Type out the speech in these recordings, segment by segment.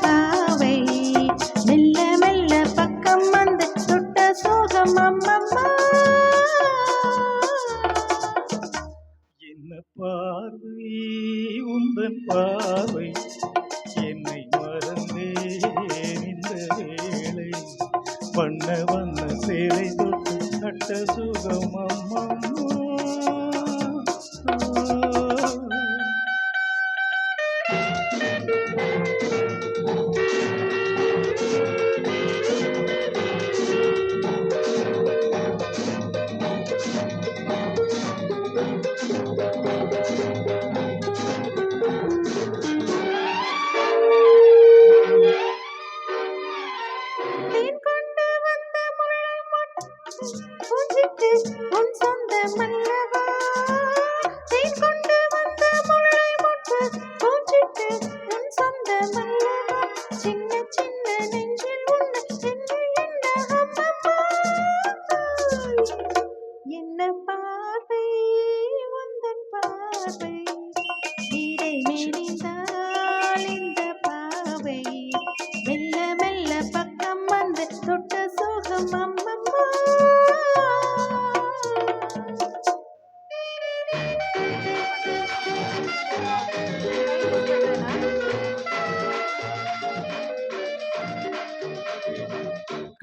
பாவை மெல்ல மெல்ல பக்கம் வந்து தொட்ட சோகம் அம்மம்மா. என்ன பார்வை உந்தன் பார்வை என்னை மறந்தேன் இந்த வேளை வண்ண வண்ண சேலை தொட்டு கட்ட சுகம் அம்மம்மா. உன் சொந்தம் அல்லவா தேன் கொண்டு வந்த முல்லை மொட்டு பூச்சிட்டு உன் சொந்தம் அல்லவா சின்ன சின்ன நெஞ்சில் உன்னை என்ன என்ன அம்மம்மா. என்ன பார்வை உந்தன் பார்வை இடை மெலிந்தாள் இந்த பாவை மெல்ல மெல்ல பக்கம் வந்து தொட்ட சோகம் அம்மம்மா.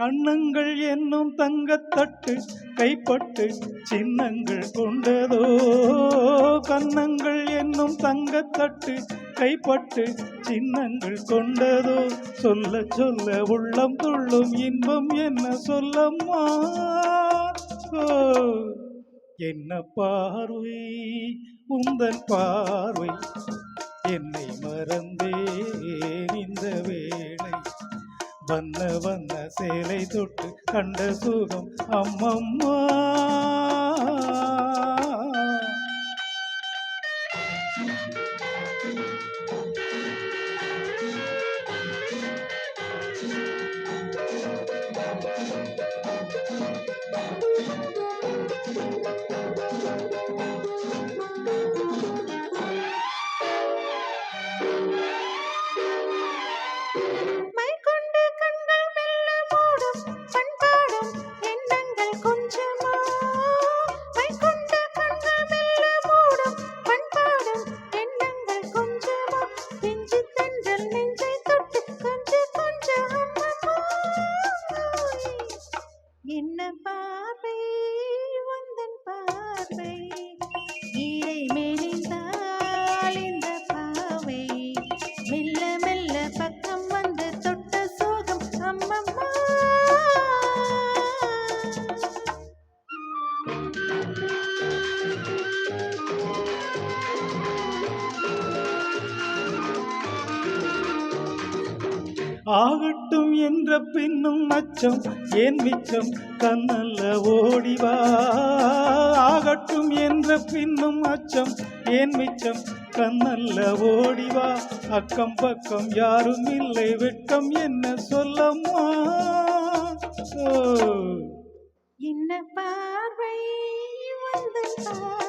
கண்ணங்கள் என்னும் தங்கத்தட்டு கைப்பட்டு சின்னங்கள் கொண்டதோ. கண்ணங்கள் என்னும் தங்கத்தட்டு கைப்பட்டு சின்னங்கள் கொண்டதோ. சொல்ல சொல்ல உள்ளம் துள்ளும் இன்பம் என்ன சொல்லம்மா. என்ன பார்வை உந்தன் பார்வை என்னை மறந்தேன் இந்த வேளை வண்ண வண்ண சேலை தொட்டு கண்ட சுகம் அம்மம்மா. என்ன பார்வை உந்தன் பார்வை இடை மெலிந்தாள் இந்த பாவை மெல்ல மெல்ல பக்கம் வந்து தொட்ட சோகம் அம்மம்மா. ஆகட்டும் என்ற பின்னும் அச்சம் ஏன் மிச்சம் கண்ணல்ல ஓடிவா. ஆகட்டும் என்ற பின்னும் அச்சம் ஏன் மிச்சம் கண்ணல்ல ஓடிவா. அக்கம் பக்கம் யாரும் இல்லை வெட்கம் என்ன சொல்லம்மா. என்ன பார்வை உந்தன் பார்வை